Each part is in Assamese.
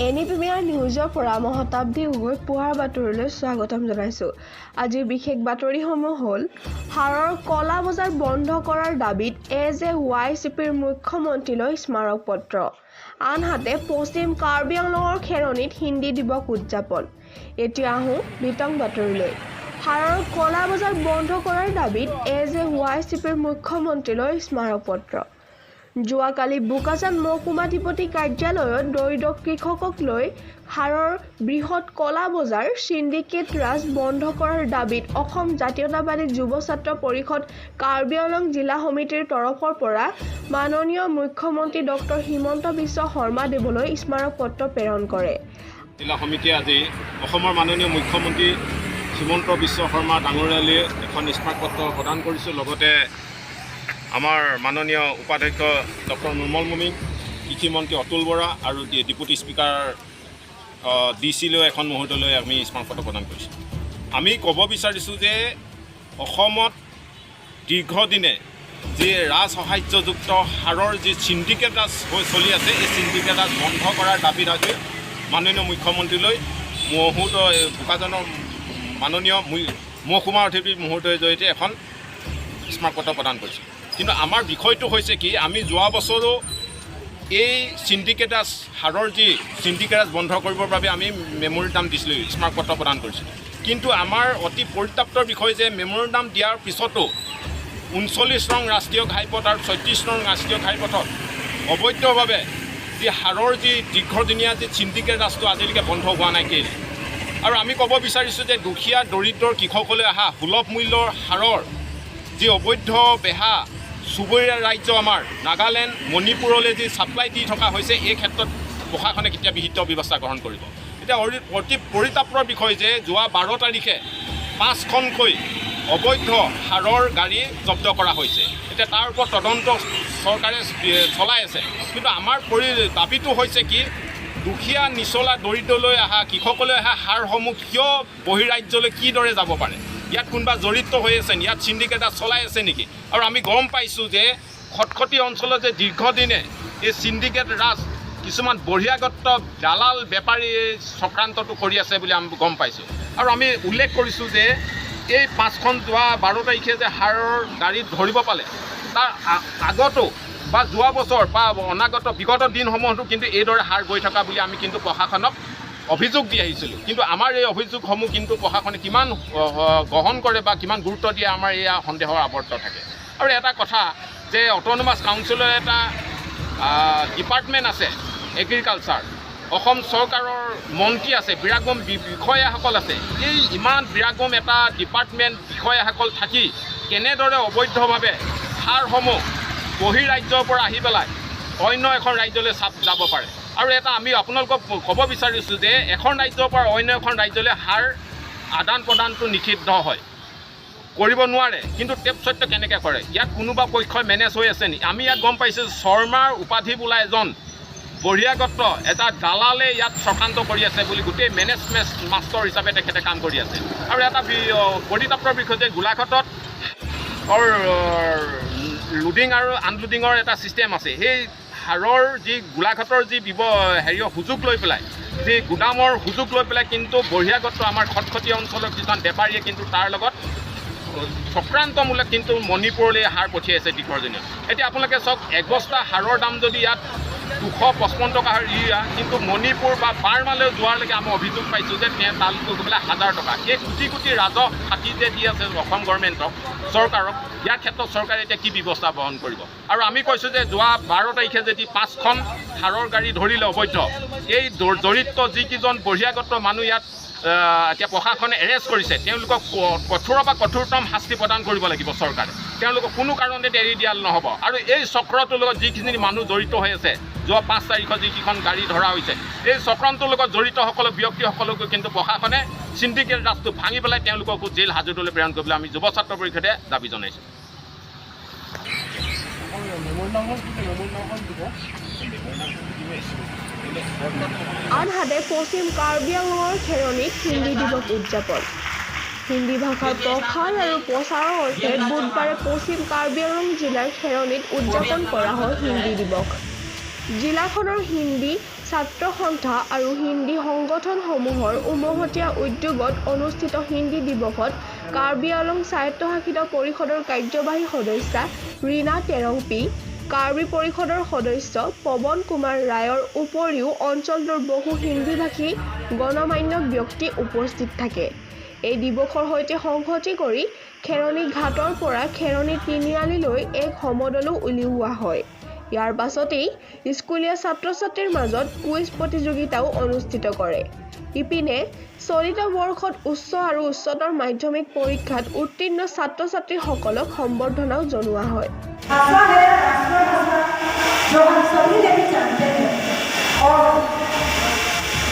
এনি প্ৰিমিয়াৰ নিউজৰ পৰা মই শতাব্দী গগৈ পুৱাৰ বাতৰিলৈ স্বাগতম জনাইছোঁ। আজিৰ বিশেষ বাতৰিসমূহ হ'ল হাৰৰ কলা বজাৰ বন্ধ কৰাৰ দাবীত AJYCPৰ মুখ্যমন্ত্ৰীলৈ স্মাৰক পত্ৰ। আনহাতে পশ্চিম কাৰ্বি আংলঙৰ খেৰণীত হিন্দী দিৱস উদযাপন। এতিয়া আহোঁ বিতং বাতৰিলৈ। হাৰৰ কলা বজাৰ বন্ধ কৰাৰ দাবীত AJYCPৰ মুখ্যমন্ত্ৰীলৈ স্মাৰক পত্ৰ। যোৱাকালি বোকাজান মহকুমাধিপতি কাৰ্যালয়ত দৰিদ্ৰ কৃষকক লৈ হাৰৰ বৃহৎ কলা বজাৰ সিন্ডিকেট ৰাজ বন্ধ কৰাৰ দাবীত অসম জাতীয়তাবাদী যুৱ ছাত্ৰ পৰিষদ কাৰ্বি আংলং জিলা সমিতিৰ তৰফৰ পৰা মাননীয় মুখ্যমন্ত্ৰী ডক্টৰ হিমন্ত বিশ্ব শৰ্মা দেৱলৈ স্মাৰক পত্ৰ প্ৰেৰণ কৰে। জিলা সমিতিয়ে আজি অসমৰ মাননীয় মুখ্যমন্ত্ৰী হিমন্ত বিশ্ব শৰ্মা ডাঙৰীয়ালৈ এখন স্মাৰক পত্ৰ প্ৰদান কৰিছোঁ। লগতে আমাৰ মাননীয় উপাধ্যক্ষ ডক্টৰ নুমল মুমিন, কৃষিমন্ত্ৰী অতুল বৰা আৰু ডেপুটি স্পীকাৰ DC-লৈ এখন মুহূৰ্তলৈ আমি স্মাৰকপত্ৰ প্ৰদান কৰিছোঁ। আমি ক'ব বিচাৰিছোঁ যে অসমত দীৰ্ঘদিনে যি ৰাজসাহায্যযুক্ত হাৰৰ যি সিন্ডিকেট ৰাজ হৈ চলি আছে, এই সিন্ডিকেট ৰাজ বন্ধ কৰাৰ দাবীত আজি মাননীয় মুখ্যমন্ত্ৰীলৈ বোকাজানৰ মাননীয় মহকুমা অধিপতি মুহূৰ্তৰ জৰিয়তে এখন স্মাৰকপত্ৰ প্ৰদান কৰিছোঁ। কিন্তু আমাৰ বিষয়টো হৈছে কি, আমি যোৱা বছৰো এই সিন্ডিকেট ৰাজ হাৰৰ যি সিন্ডিকেট ৰাজ বন্ধ কৰিবৰ বাবে আমি মেমৰিণ্ডাম দিছিলোঁ, স্মাৰকপত্ৰ প্ৰদান কৰিছিলোঁ। কিন্তু আমাৰ অতি পৰিতাপ্তৰ বিষয় যে মেমৰিণ্ডাম দিয়াৰ পিছতো 39 নং ৰাষ্ট্ৰীয় ঘাইপথ আৰু 36 নং ৰাষ্ট্ৰীয় ঘাইপথত অবৈধভাৱে যি হাৰৰ যি দীৰ্ঘদিনীয়া যি সিন্ডিকেট ৰাজটো আজিলৈকে বন্ধ হোৱা নাই কেলে। আৰু আমি ক'ব বিচাৰিছোঁ যে দুখীয়া দৰিদ্ৰৰ কৃষকলৈ অহা সুলভ মূল্যৰ হাৰৰ যি অবৈধ বেহা চুবুৰীয়া ৰাজ্য আমাৰ নাগালেণ্ড মণিপুৰলৈ যি ছাপ্লাই দি থকা হৈছে, এই ক্ষেত্ৰত প্ৰশাসনে কেতিয়া বিহিত ব্যৱস্থা গ্ৰহণ কৰিব। এতিয়া অতি পৰিতাপৰ বিষয় যে যোৱা 12 তাৰিখে 5খনকৈ অবৈধ হাৰৰ গাড়ী জব্দ কৰা হৈছে। এতিয়া তাৰ ওপৰত তদন্ত চৰকাৰে চলাই আছে। কিন্তু আমাৰ দাবীটো হৈছে কি, দুখীয়া নিচলা দৰিদ্ৰলৈ অহা কৃষকলৈ অহা হাৰসমূহ কিয় বহিৰাজ্যলৈ কিদৰে যাব পাৰে? ইয়াত কোনোবা জড়িত হৈ আছে নি? ইয়াত সিন্ডিকেট চলাই আছে নেকি? আৰু আমি গম পাইছোঁ যে খটখটি অঞ্চলত যে দীৰ্ঘদিনে এই সিন্ডিকেট ৰাজ কিছুমান বহিৰাগত দালাল বেপাৰী চক্ৰান্তটো কৰি আছে বুলি আমি গম পাইছোঁ। আৰু আমি উল্লেখ কৰিছোঁ যে এই 5খন যোৱা 12 তাৰিখে যে হাৰৰ গাড়ী ধৰিব পালে, তাৰ আগতো বা যোৱা বছৰ বা অনাগত বিগত দিনসমূহতো কিন্তু এইদৰে হাৰ গৈ থকা বুলি আমি কিন্তু প্ৰশাসনক অভিযোগ দি আহিছিলোঁ। কিন্তু আমাৰ এই অভিযোগসমূহ কিন্তু প্ৰশাসনে কিমান গ্ৰহণ কৰে বা কিমান গুৰুত্ব দিয়ে, আমাৰ এয়া সন্দেহৰ আৱৰ্ত থাকে। আৰু এটা কথা যে অট'নমাছ কাউন্সিলৰ এটা ডিপাৰ্টমেণ্ট আছে এগ্ৰিকালচাৰ, অসম চৰকাৰৰ মন্ত্ৰী আছে, বিৰাগম বিষয়াসকল আছে। এই ইমান বিৰাগম এটা ডিপাৰ্টমেণ্ট বিষয়াসকল থাকি কেনেদৰে অবৈধভাৱে সাৰসমূহ বহিৰাজ্যৰ পৰা আহি পেলাই অন্য এখন ৰাজ্যলৈ যাব পাৰে? আৰু এটা আমি আপোনালোকক ক'ব বিচাৰিছোঁ যে এখন ৰাজ্যৰ পৰা অন্য এখন ৰাজ্যলৈ সাৰ আদান প্ৰদানটো নিষিদ্ধ হয়, কৰিব নোৱাৰে। কিন্তু টেপ সত্য কেনেকৈ কৰে? ইয়াত কোনোবা পক্ষই মেনেজ হৈ আছে নেকি? আমি ইয়াত গম পাইছোঁ শৰ্মাৰ উপাধি বোলা এজন বহিৰাগত এটা দালালে ইয়াত চক্ৰান্ত কৰি আছে বুলি গোটেই মেনেজমেণ্ট মাষ্টৰ হিচাপে তেখেতে কাম কৰি আছে। আৰু এটা পৰিতাপৰ বিষয় যে গোলাঘাটত লোডিং আৰু আনলোডিঙৰ এটা ছিষ্টেম আছে। সেই হাৰৰ যি গোলাঘাটৰ যি সুযোগ লৈ পেলাই, যি গুদামৰ সুযোগ লৈ পেলাই কিন্তু বহিৰাগত আমাৰ খটখটি অঞ্চলৰ কিছুমান বেপাৰীয়ে কিন্তু তাৰ লগত চক্ৰান্তমূলক কিন্তু মণিপুৰলৈ হাৰ পঠিয়াইছে দীৰ্ঘদিনীয়া। এতিয়া আপোনালোকে চাওক, এক বস্তা হাৰৰ দাম যদি ইয়াত 255 টকা ইউৰিয়া, কিন্তু মণিপুৰ বা বাৰ্মালৈ যোৱালৈকে আমি অভিযোগ পাইছোঁ যে তালৈকে গৈ পেলাই 1000 টকা। এই কোটি কোটি ৰাজহ ফাটি যে দি আছে অসম গভৰ্ণমেণ্টক, চৰকাৰক, ইয়াৰ ক্ষেত্ৰত চৰকাৰে এতিয়া কি ব্যৱস্থা গ্ৰহণ কৰিব? আৰু আমি কৈছোঁ যে যোৱা 12 তাৰিখে যদি 5খন হাৰৰ গাড়ী ধৰিলে অবৈধ, এই জড়িত যিকেইজন বহিৰাগত মানুহ ইয়াত এতিয়া প্ৰশাসনে এৰেষ্ট কৰিছে, তেওঁলোকক কঠোৰৰ পৰা কঠোৰতম শাস্তি প্ৰদান কৰিব লাগিব চৰকাৰে। তেওঁলোকক কোনো কাৰণতে এৰি দিয়া নহ'ব। আৰু এই চক্ৰটোৰ লগত যিখিনি মানুহ জড়িত হৈ আছে, যোৱা 5 তাৰিখত যিকেইখন গাড়ী ধৰা হৈছে, এই চক্ৰান্তৰ লগত জড়িতসকলক ব্যক্তিসকলকো কিন্তু প্ৰশাসনে সিন্ডিকেট ৰাজটো ভাঙি পেলাই তেওঁলোককো জেল হাজতলৈ প্ৰেৰণ কৰিবলৈ আমি যুৱ ছাত্ৰ পৰিষদে দাবী জনাইছোঁ। আনহাতে পশ্চিম কাৰ্বি আংলঙৰ খেৰণীত হিন্দী দিৱস উদযাপন। হিন্দী ভাষাৰ প্ৰসাৰ আৰু প্ৰচাৰৰ অৰ্থে বুধবাৰে পশ্চিম কাৰ্বি আংলং জিলাৰ খেৰণীত উদযাপন কৰা হয় হিন্দী দিৱস। জিলাখনৰ হিন্দী ছাত্ৰ সন্থা আৰু হিন্দী সংগঠনসমূহৰ উমহতীয়া উদ্যোগত অনুষ্ঠিত হিন্দী দিৱসত কাৰ্বি আংলং স্বায়ত্তশাসিত পৰিষদৰ কাৰ্যবাহী সদস্যা ৰীনা টেৰংপি, কাৰ্বি পৰিষদৰ সদস্য পৱন কুমাৰ ৰায়ৰ উপৰিও অঞ্চলটোৰ বহু হিন্দীভাষী গণমান্য ব্যক্তি উপস্থিত থাকে। এই দিৱসৰ সৈতে সংহতি কৰি খেৰণী ঘাটৰ পৰা খেৰণী তিনিআলিলৈ এক সমদলো উলিওৱা হয়। ইয়াৰ পাছতেই স্কুলীয়া ছাত্ৰ-ছাত্ৰীৰ মাজত কুইজ প্ৰতিযোগিতাও অনুষ্ঠিত কৰে। ইপিনে চলিত বৰ্ষত উচ্চ আৰু উচ্চতৰ মাধ্যমিক পৰীক্ষাত উত্তীৰ্ণ ছাত্ৰ-ছাত্ৰীসকলক সম্বৰ্ধনাও জনোৱা হয়। भाषा है राष्ट्रभाषा जो हम सभी नहीं जानते हैं और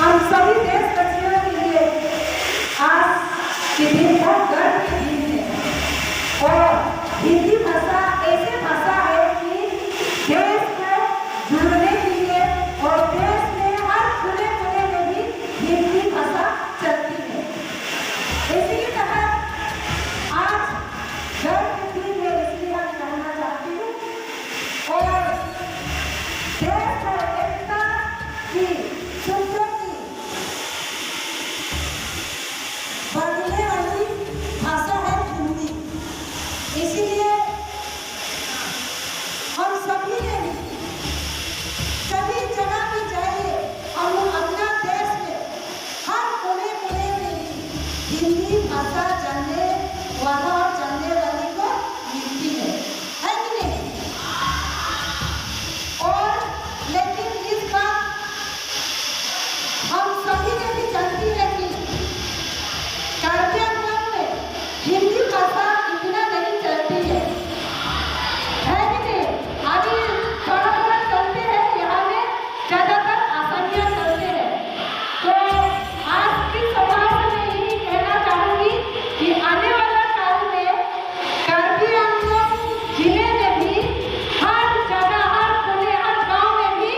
हम सभी देशवासियों के लिए आज के दिन बहुत गर्व के दिन है। और हिंदी भाषा ऐसी भाषा है कि देश में जुड़ने के लिए और देश में हर खुले खुले में भी हिंदी भाषा चलती है। इसी के तहत आज गर्व के दिन है, इसलिए हम कहना चाहती हूँ और देश और एकता की सुंदरती बढ़ने वाली भाषा है हिंदी। इसीलिए हम सभी ने सभी जगह पे जाइए, हम अपना देश में हर कोने कोने में हिंदी भाषा जानने वाला और जानने वाली को मिलती है कि नहीं? और लेकिन इस बात हम सभी ने भी जानती है कि कार्बी आंगलंग में हिंदी भाषा इतना नहीं चलती है कि नहीं? अभी थोड़ा थोड़ा चलते हैं, यहाँ में ज़्यादातर आसानियाँ चलते हैं। तो आज की सभा से मैं यही कहना चाहूँगी कि आने वाला काल में कार्बी आंगलंग जिले में भी हर जगह, हर कोने, हर गांव में भी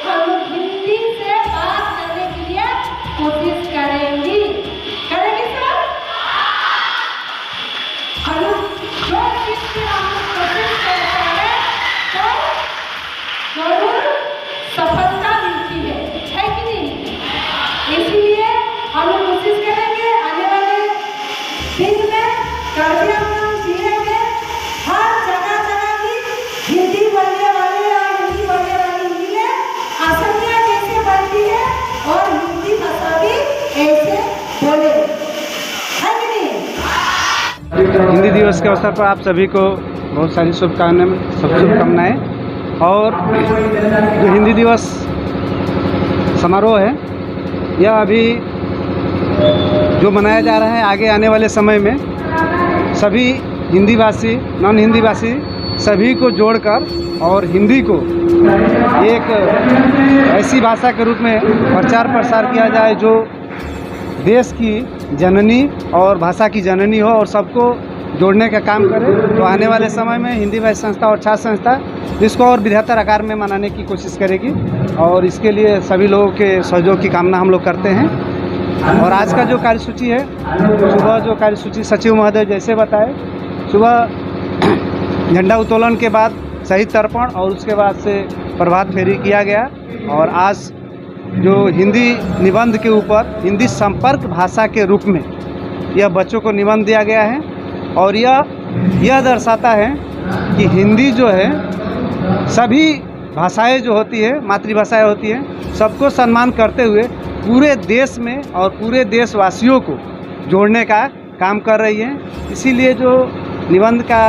हम हिंदी से बात करने के लिए कोशिश करेंगी सर? हम जो चीज़ की हम कोशिश करते हैं तो जरूर सफलता मिलती है कि नहीं? इसलिए हम कोशिश करेंगे आने वाले दिन में कार्बी आंगलंग जिले में हर जगह जगह भी हिंदी बोलने वाले और हिंदी बोलने वाली मिले, आसानियाँ जैसे बनती है और हिंदी भाषा भी ऐसे बोले, है कि नहीं? हिंदी दिवस के अवसर पर आप सभी को बहुत सारी शुभकामनाएं। और जो हिंदी दिवस समारोह है यह अभी जो मनाया जा रहा है, आगे आने वाले समय में सभी हिंदी भाषी, नॉन हिंदी भाषी सभी को जोड़कर और हिंदी को एक ऐसी भाषा के रूप में प्रचार प्रसार किया जाए जो देश की जननी और भाषा की जननी हो और सबको जोड़ने का काम करे। तो आने वाले समय में हिंदी भाषी संस्था और छात्र संस्था इसको और बेहतर आकार में मनाने की कोशिश करेगी और इसके लिए सभी लोगों के सहयोग की कामना हम लोग करते हैं। और आज का जो कार्यसूची है, सुबह जो कार्यसूची सचिव महोदय जैसे बताए, सुबह झंडा उत्तोलन के बाद शहीद तर्पण और उसके बाद से प्रभात फेरी किया गया। और आज जो हिंदी निबंध के ऊपर हिंदी संपर्क भाषा के रूप में यह बच्चों को निबंध दिया गया है और यह दर्शाता है कि हिंदी जो है सभी भाषाएं जो होती है, मातृभाषाएं होती हैं, सबको सम्मान करते हुए पूरे देश में और पूरे देशवासियों को जोड़ने का काम कर रही है। इसीलिए जो निबंध का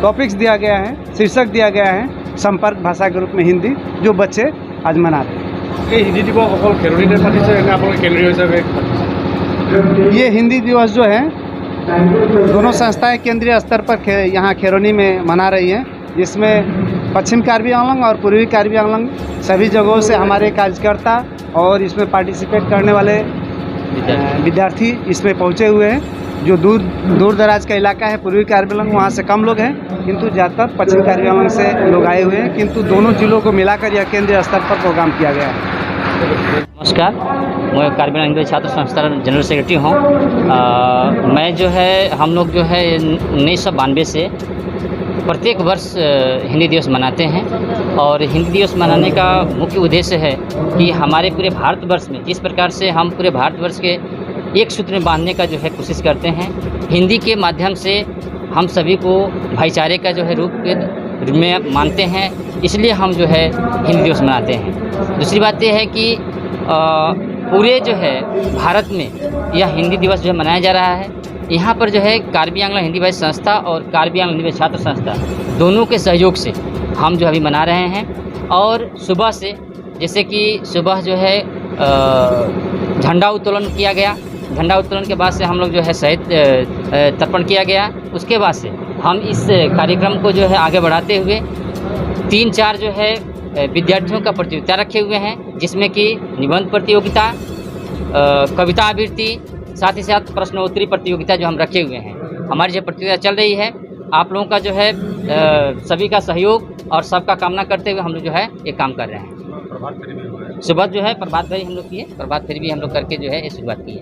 टॉपिक्स दिया गया है, शीर्षक दिया गया है संपर्क भाषा के रूप में हिंदी, जो बच्चे आज मना रहे हैं। हिंदी दिवस अकल खेरणीते पातिছে নে আপোনালোকে কেন্দ্ৰীয় হিচাপে? ये हिंदी दिवस जो है दोनों संस्थाएं केंद्रीय स्तर पर यहाँ खेरोनी में मना रही हैं, जिसमें पश्चिम कार्बी आंगलंग और पूर्वी कार्बी आंगलंग सभी जगहों से हमारे कार्यकर्ता और इसमें पार्टिसिपेट करने वाले विद्यार्थी इसमें पहुँचे हुए हैं। जो दूर दराज का इलाका है पूर्वी कार्बी आंगलंग, वहाँ से कम लोग हैं, किंतु ज़्यादातर पश्चिम कार्बी आंगलंग से लोग आए हुए हैं। किंतु दोनों जिलों को मिलाकर यह केंद्रीय स्तर पर प्रोग्राम किया गया है। नमस्कार, मैं कार्बी आंगलंग छात्र संस्था जनरल सेक्रेटरी हूँ। मैं जो है हम लोग जो है 1992 से प्रत्येक वर्ष हिंदी दिवस मनाते हैं और हिंदी दिवस मनाने का मुख्य उद्देश्य है कि हमारे पूरे भारतवर्ष में जिस प्रकार से हम पूरे भारतवर्ष के एक सूत्र में बांधने का जो है कोशिश करते हैं, हिंदी के माध्यम से हम सभी को भाईचारे का जो है रूप में मानते हैं, इसलिए हम जो है हिंदी दिवस मनाते हैं। दूसरी बात यह है कि पूरे जो है भारत में यह हिंदी दिवस जो है मनाया जा रहा है। यहाँ पर जो है कार्बी आंग्लम हिंदी भाषी संस्था और कार्बी आंग्लम हिंदी भाषी छात्र संस्था दोनों के सहयोग से हम जो अभी मना रहे हैं। और सुबह से जैसे कि सुबह जो है झंडा उत्तोलन किया गया, झंडा उत्तोलन के बाद से हम लोग जो है शहीद तर्पण किया गया। उसके बाद से हम इस कार्यक्रम को जो है आगे बढ़ाते हुए 3-4 जो है विद्यार्थियों का प्रतियोगिता रखे हुए हैं, जिसमें कि निबंध प्रतियोगिता, कविता आवृत्ति, साथ ही साथ प्रश्नोत्तरी प्रतियोगिता जो हम रखे हुए हैं। हमारी जो प्रतियोगिता चल रही है, आप लोगों का जो है सभी का सहयोग और सबका कामना करते हुए हम लोग जो है ये काम कर रहे हैं। सुबह जो है प्रभात फेरी हम लोग किए, प्रभात फेरी भी हम लोग करके जो है ये शुरुआत की है।